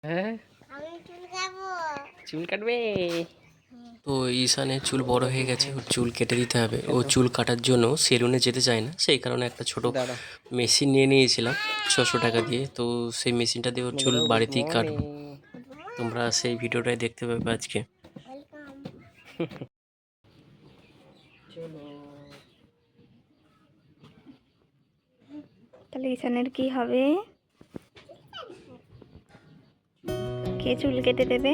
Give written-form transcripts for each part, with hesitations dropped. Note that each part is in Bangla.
হ্যাঁ, চুল কাটবে। তো ঈশানের চুল বড় হয়ে গেছে, ওর চুল কেটে দিতে হবে। ও চুল কাটার জন্য সেলুনে যেতে চায় না, সেই কারণে একটা ছোট মেশিন নিয়ে নিয়েছিলাম 600 টাকা দিয়ে। তো সেই মেশিনটা দিয়ে ওর চুল বাড়িতেই কাটবো। তোমরা সেই ভিডিওটাই দেখতে পাবে আজকে। তাহলে ঈশানের কি হবে? কে চুল কেটে দেবে?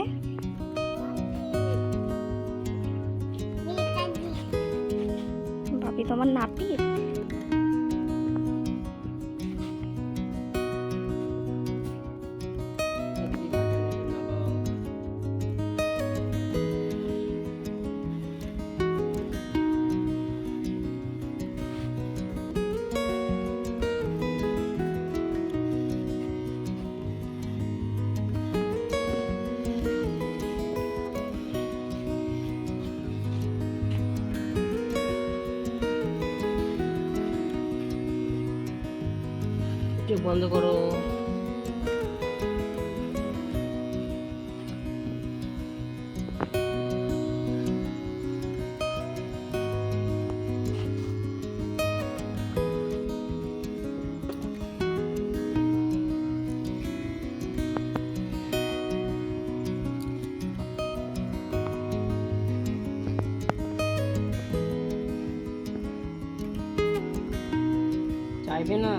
ভাবি তোমার নাপিত? চোখ বন্ধ করো। চাইবে না।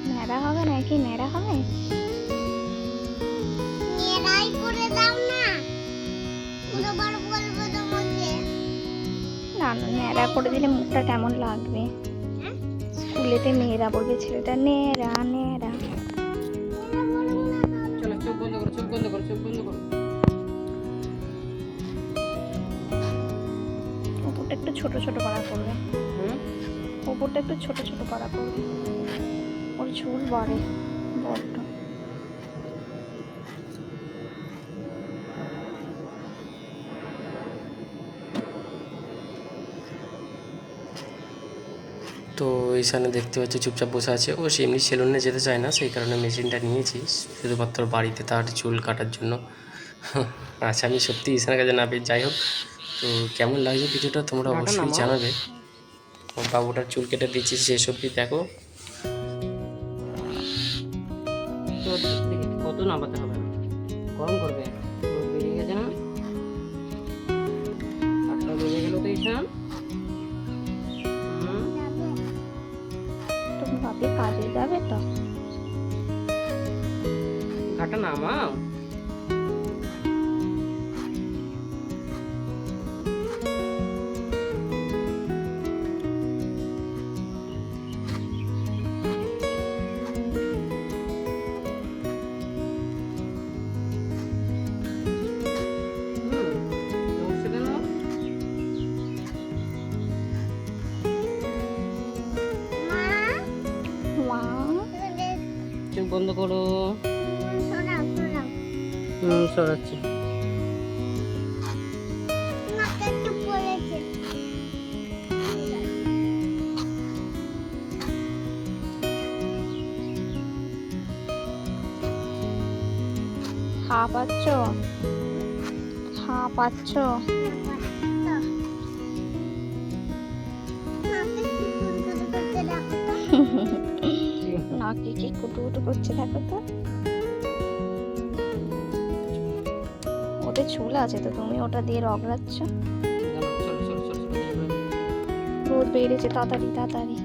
ন্যাড়া হবে নাকি? ন্যাড়া হবে? না না, ন্যাড়া করে দিলে মুখটা কেমন লাগবে? স্কুলেতে মেয়েরা বলবে ছেলেটা ন্যাড়া ন্যাড়া। চলো, চোখ বন্ধ করো, চোখ বন্ধ করো, চোখ বন্ধ করো। ওপরটা একটু ছোট ছোট করা করবে। ওপরটা একটু ছোট ছোট করা করবে। ওর চুল বাড়ে বড্ড। তো এইখানে দেখতে পাচ্ছি চুপচাপ বসে আছে। ও এমনি সেলুনে যেতে চায় না, সেই কারণে মেশিনটা নিয়েছি শুধুমাত্র বাড়িতে তার চুল কাটার জন্য। আচ্ছা, আমি সত্যি ঈশানের কাছে না পেয়ে। যাই হোক, তো কেমন লাগছে কিছুটা তোমরা অবশ্যই জানাবে। বাবুটার চুল কেটে দিচ্ছি, শেষ অবধি দেখো। কত নামাতে হবে, গরম করবে, বেরিয়ে গেছে না? 8টা বেজে গেল তো ঈশান। তুমি ভাবি কাজে যাবে তো? ঘাটা নামাও। চোখ বন্ধ করো। সরাচ্ছি। পাচ্ছ? পাচ্ছ? নাকি কি কুটু কুটু করছে দেখো তো। ওতে চুল আছে তো, তুমি ওটা দিয়ে রগড়াচ্ছ। রোদ বেড়েছে, তাড়াতাড়ি তাড়াতাড়ি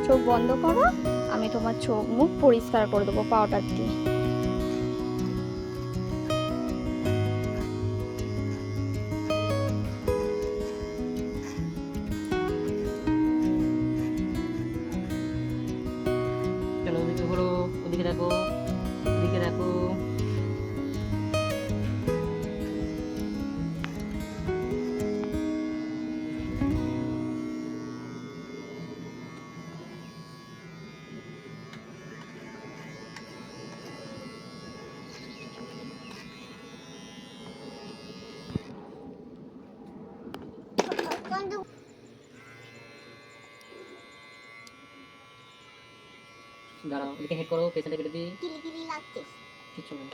চোখ বন্ধ করো। আমি তোমার চোখ মুখ পরিষ্কার করে দেবো পাউডার দিয়ে। চলো, ওদিকে ঘোরো, ওদিকে দেখো, ওদিকে দেখো। দাঁড়াও, এদিকে হেড করো, পেছনে কেটে দিই। কিছু না।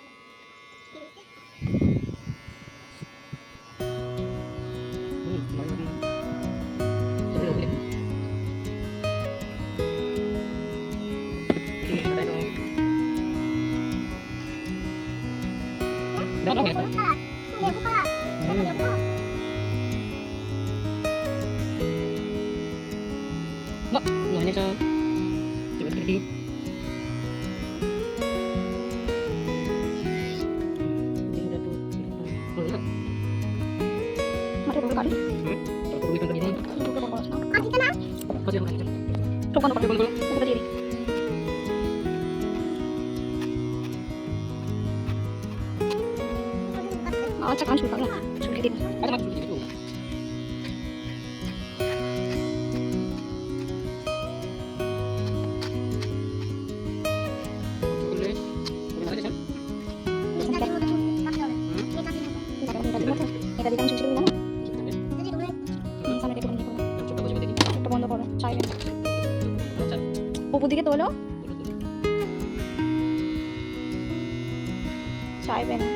মাঠে ঢুকে কাটি ঢুকে বড় আছে না চোখ বন্ধ করো উপরে দিয়ে দিই আচ্ছা কান চুলকাবে না চুলকে দিই এটা দিতে আমি চুলকে দিই না সামনে কেটে বন্ধ করো চোখটা বন্ধ করো চাইবে না উপর দিকে তোলো চাইবে না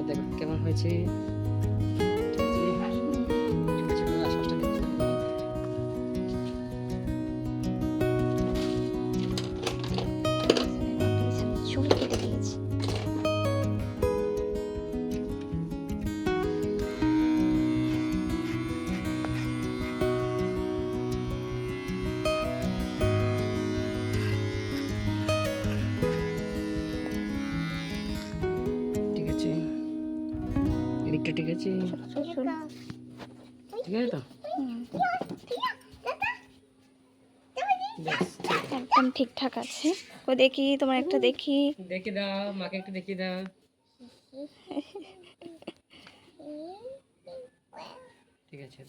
দেখো কেমন হয়েছে। চুল কেটে দিয়েছি ঠিক আছে, এদিকটা ঠিক আছে, ঠিক আছে তো? একদম ঠিকঠাক আছে ও দেখি তোমার একটা দেখি দেখি দাও, মাকে একটু দেখিয়ে দাও। ঠিক আছে।